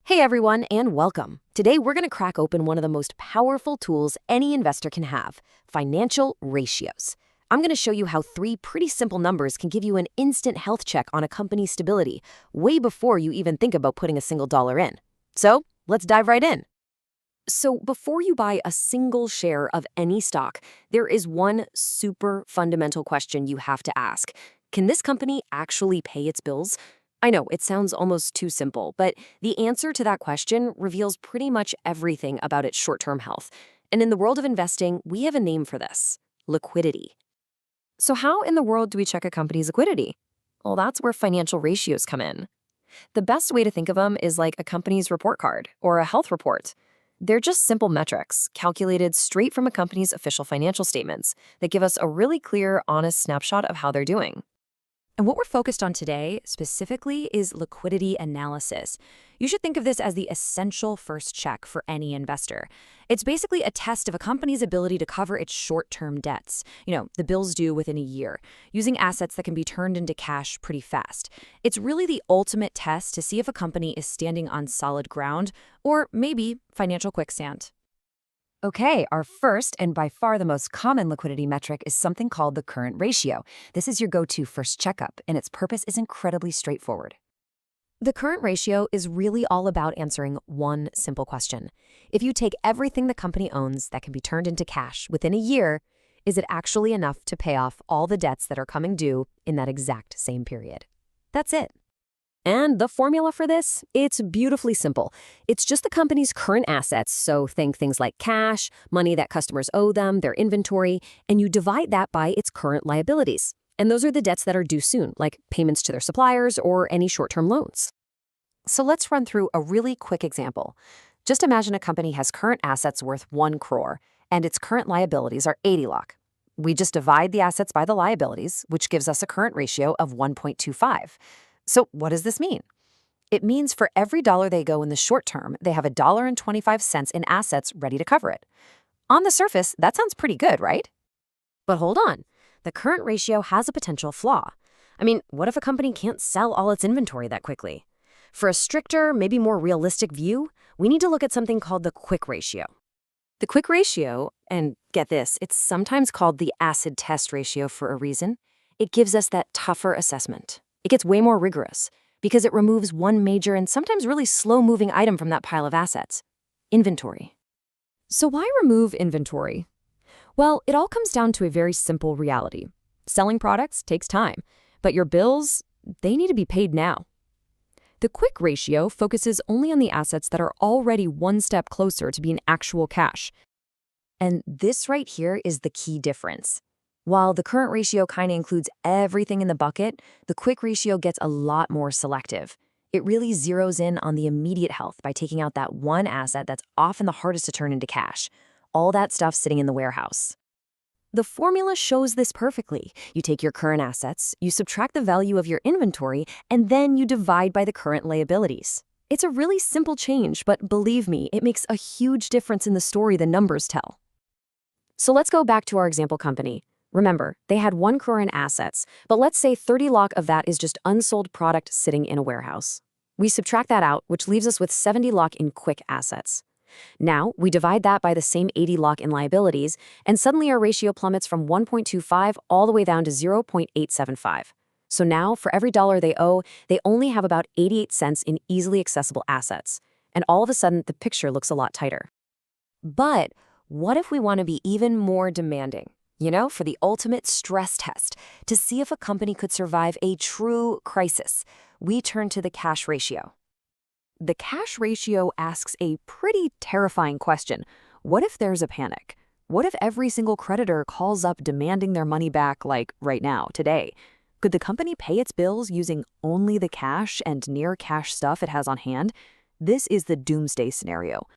Hey everyone, and welcome. Today we're going to crack open one of the most powerful tools any investor can have, financial ratios. I'm going to show you how three pretty simple numbers can give you an instant health check on a company's stability, way before you even think about putting a single dollar in. So let's dive right in. So before you buy a single share of any stock, there is one super fundamental question you have to ask. Can this company actually pay its bills? I know, it sounds almost too simple, but the answer to that question reveals pretty much everything about its short-term health. And in the world of investing, we have a name for this: liquidity. So how in the world do we check a company's liquidity? Well, that's where financial ratios come in. The best way to think of them is like a company's report card or a health report. They're just simple metrics calculated straight from a company's official financial statements that give us a really clear, honest snapshot of how they're doing. And what we're focused on today specifically is liquidity analysis. You should think of this as the essential first check for any investor. It's basically a test of a company's ability to cover its short-term debts, the bills due within a year, using assets that can be turned into cash pretty fast. It's really the ultimate test to see if a company is standing on solid ground or maybe financial quicksand. Okay, our first and by far the most common liquidity metric is something called the current ratio. This is your go-to first checkup, and its purpose is incredibly straightforward. The current ratio is really all about answering one simple question. If you take everything the company owns that can be turned into cash within a year, is it actually enough to pay off all the debts that are coming due in that exact same period? That's it. And the formula for this, it's beautifully simple. It's just the company's current assets, so think things like cash, money that customers owe them, their inventory, and you divide that by its current liabilities. And those are the debts that are due soon, like payments to their suppliers or any short-term loans. So let's run through a really quick example. Just imagine a company has current assets worth 1 crore, and its current liabilities are 80 lakh. We just divide the assets by the liabilities, which gives us a current ratio of 1.25. So what does this mean? It means for every dollar they go in the short term, they have $1.25 in assets ready to cover it. On the surface, that sounds pretty good, right? But hold on. The current ratio has a potential flaw. What if a company can't sell all its inventory that quickly? For a stricter, maybe more realistic view, we need to look at something called the quick ratio. The quick ratio, and get this, it's sometimes called the acid test ratio for a reason. It gives us that tougher assessment. It gets way more rigorous because it removes one major and sometimes really slow-moving item from that pile of assets: inventory. So why remove inventory? Well, it all comes down to a very simple reality. Selling products takes time, but your bills, they need to be paid now. The quick ratio focuses only on the assets that are already one step closer to being actual cash. And this right here is the key difference. While the current ratio kind of includes everything in the bucket, the quick ratio gets a lot more selective. It really zeroes in on the immediate health by taking out that one asset that's often the hardest to turn into cash, all that stuff sitting in the warehouse. The formula shows this perfectly. You take your current assets, you subtract the value of your inventory, and then you divide by the current liabilities. It's a really simple change, but believe me, it makes a huge difference in the story the numbers tell. So let's go back to our example company. Remember, they had 1 crore in assets, but let's say 30 lakh of that is just unsold product sitting in a warehouse. We subtract that out, which leaves us with 70 lakh in quick assets. Now, we divide that by the same 80 lakh in liabilities, and suddenly our ratio plummets from 1.25 all the way down to 0.875. So now, for every dollar they owe, they only have about 88 cents in easily accessible assets. And all of a sudden, the picture looks a lot tighter. But what if we want to be even more demanding? For the ultimate stress test, to see if a company could survive a true crisis, we turn to the cash ratio. The cash ratio asks a pretty terrifying question. What if there's a panic? What if every single creditor calls up demanding their money back, like right now, today? Could the company pay its bills using only the cash and near cash stuff it has on hand? This is the doomsday scenario.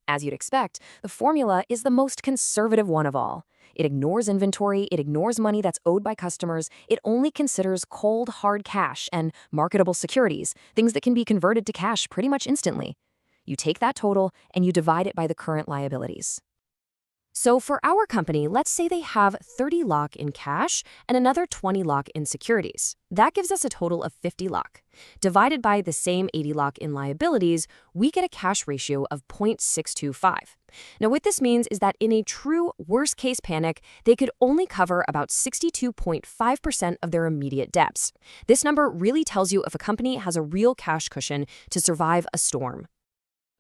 As you'd expect, the formula is the most conservative one of all. It ignores inventory, it ignores money that's owed by customers, it only considers cold, hard cash and marketable securities, things that can be converted to cash pretty much instantly. You take that total and you divide it by the current liabilities. So for our company, let's say they have 30 lakh in cash and another 20 lakh in securities. That gives us a total of 50 lakh. Divided by the same 80 lakh in liabilities, we get a cash ratio of 0.625. Now, what this means is that in a true worst-case panic, they could only cover about 62.5% of their immediate debts. This number really tells you if a company has a real cash cushion to survive a storm.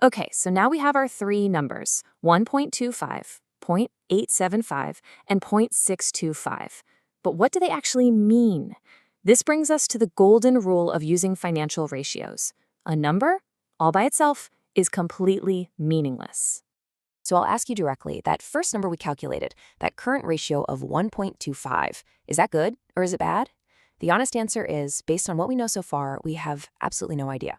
Okay, so now we have our three numbers, 1.25, 0.875, and 0.625. But what do they actually mean? This brings us to the golden rule of using financial ratios. A number, all by itself, is completely meaningless. So I'll ask you directly, that first number we calculated, that current ratio of 1.25, is that good or is it bad? The honest answer is, based on what we know so far, we have absolutely no idea.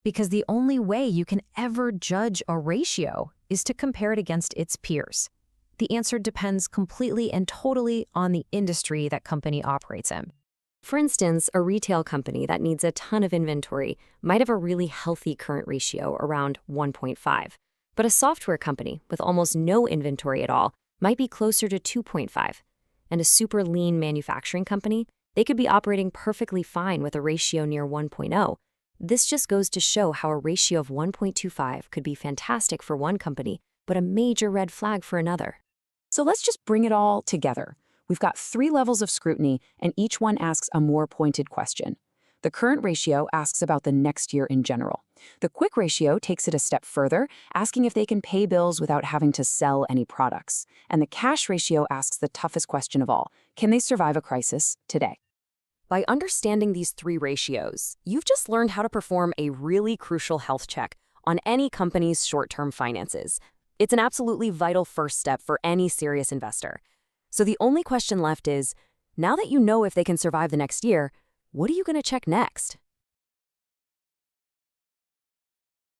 Because the only way you can ever judge a ratio is to compare it against its peers. The answer depends completely and totally on the industry that company operates in. For instance, a retail company that needs a ton of inventory might have a really healthy current ratio around 1.5. But a software company with almost no inventory at all might be closer to 2.5. And a super lean manufacturing company, they could be operating perfectly fine with a ratio near 1.0. This just goes to show how a ratio of 1.25 could be fantastic for one company, but a major red flag for another. So let's just bring it all together. We've got 3 levels of scrutiny, and each one asks a more pointed question. The current ratio asks about the next year in general. The quick ratio takes it a step further, asking if they can pay bills without having to sell any products. And the cash ratio asks the toughest question of all: can they survive a crisis today? By understanding these 3 ratios, you've just learned how to perform a really crucial health check on any company's short-term finances. It's an absolutely vital first step for any serious investor. So the only question left is, now that you know if they can survive the next year, what are you going to check next?